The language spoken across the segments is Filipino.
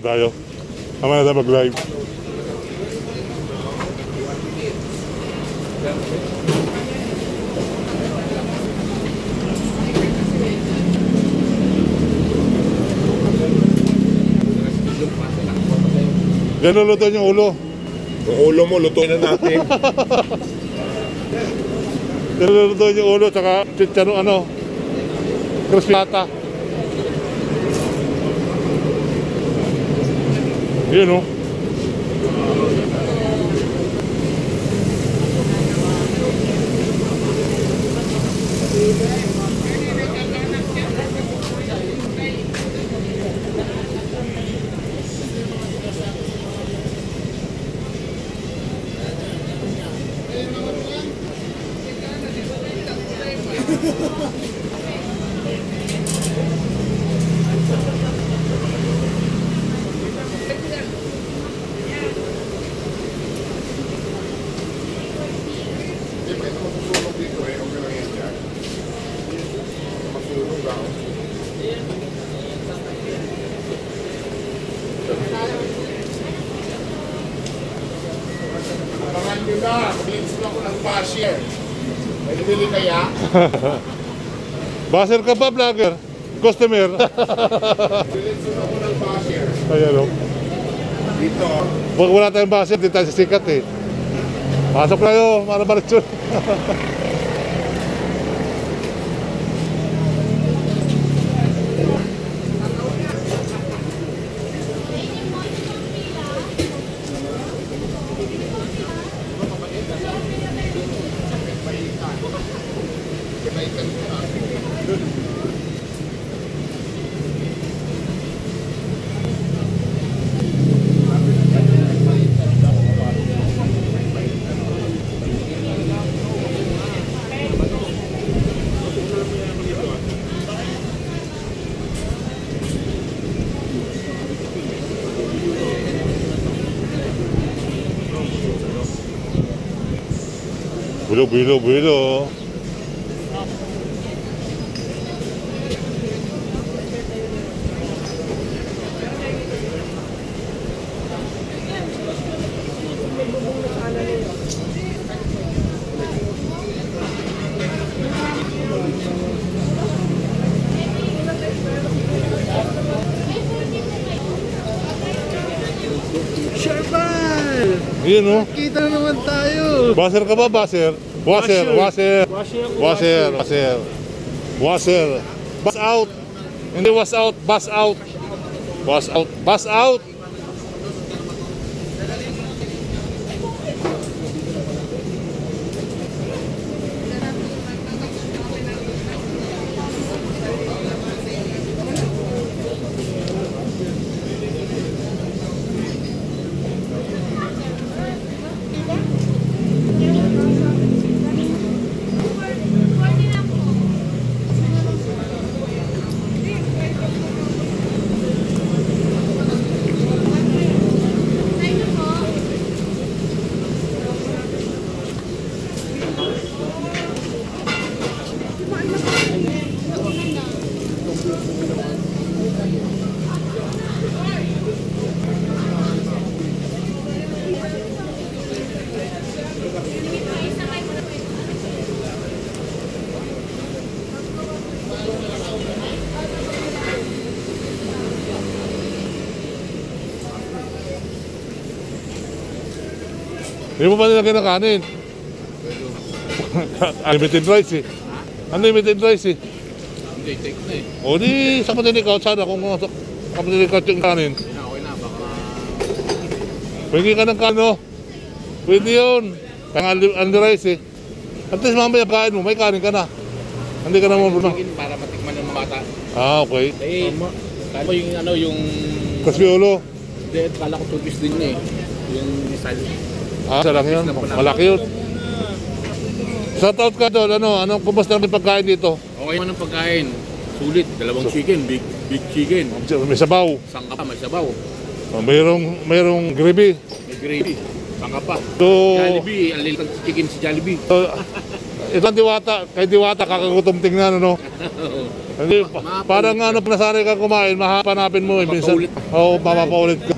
tayo. Mamaya na mag-live. Gano'n luto yung ulo? Yung ulo mo, lutuin na natin. Gano'n luto yung ulo, tsaka chicharo ano, crispy pata. Yun o. Abangan nyo na, mag-lips ako ng basher. May nabili kaya? Baser ka ba, vlogger? Customer? Mag-lips ako ng basher. Ayan o. Dito. Pag wala tayong baser, di tayo sisikat eh. Pasok tayo, para baritsun. Bilo. Sherman! Yun o. Kita na naman tayo! Baser ka ba, baser? Washer. Bus out. Hindi was out, bus out. Bus out. Hindi mo pa nilagyan ng kanin. Unlimited rice eh. Unlimited rice eh. Hindi, take na eh. O di, sa matinigaw sana kung matinigaw yung kanin. Okay na, baka... Pwede ka ng kano. Pwede yun. Kaya unli rice eh. At least mamaya kain mo, may kanin ka na. Hindi ka na mo na. Para matikman ng mga bata. Ah, okay. Eh, kaya mo yung ano, yung... Crispy ulo. Hindi, kala ko 2 piece din eh. Yung misal. Ah, isa lang yun. Malaki yun. Shoutout ka doon. Anong kumusta namin pagkain dito? Okay naman ang pagkain. Sulit. 2 chicken. Big chicken. May sabaw. Sangka pa, may sabaw. Mayroong gravy. May gravy. Sangka pa. So, Jollibee. Ang lilit ng chicken si Jollibee. ito ang Diwata. Kay Diwata, kakagutom tingnan, ano? Hindi, parang ano, nasanay ka kumain, mahapanapin mo. Minsan, oo, mapapaulit ka.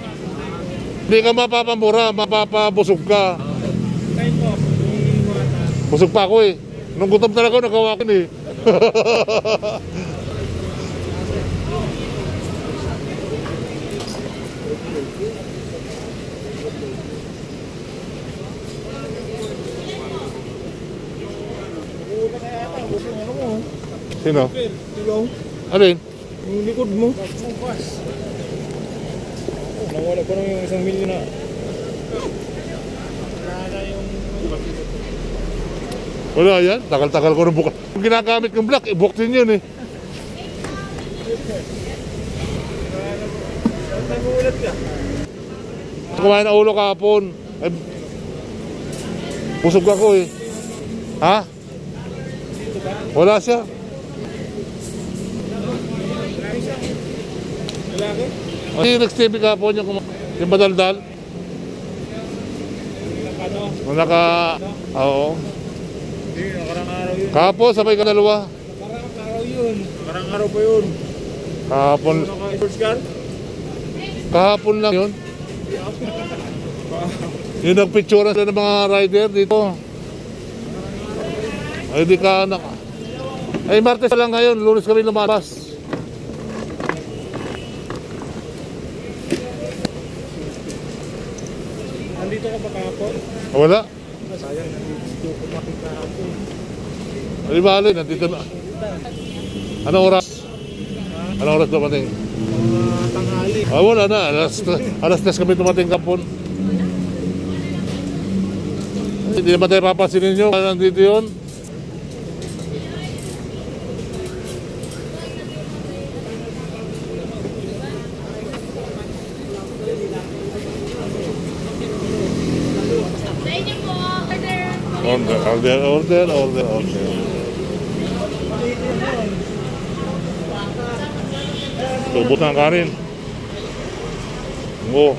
Hindi ka mapapamura, mapapabusog ka. Busog pa ako eh. Nung gutom talaga, nagawakin eh. Sino? Alin? Yung likod mo. Nawala ko lang yung 1 milyon na. Wala yan. Tagal-tagal ko na buka. Kung ginagamit kong black, i-book din yun eh. Nagulat ka. Kumain na ulo kahapon. Ay, busog ako eh. Ha? Wala siya. Lalaki? Ay, nag-TV kahapon yung madaldal. Nung naka... Oo. Hindi, nakarang araw yun. Kahapon, sabay ka dalawa. Nakarang araw yun. Nakarang araw pa yun. Kahapon. Naka-first car? Kahapon lang yun. Yung nagpicturean sila ng mga rider dito. Ay, di ka anak. Ay, Martes lang ngayon. Lunes kami lumalabas. Nandito ka ba kahapon? Wala. Sayang, nandito ko makita ako. Ay, bali. Nandito na. Anong oras? Anong oras dumating? Tanghali. Ah, wala na. Alas 10 kami dumating kapon. Hindi naman tayo papansinin nyo. Nandito yun. Order. Subot ng kanin. Oo.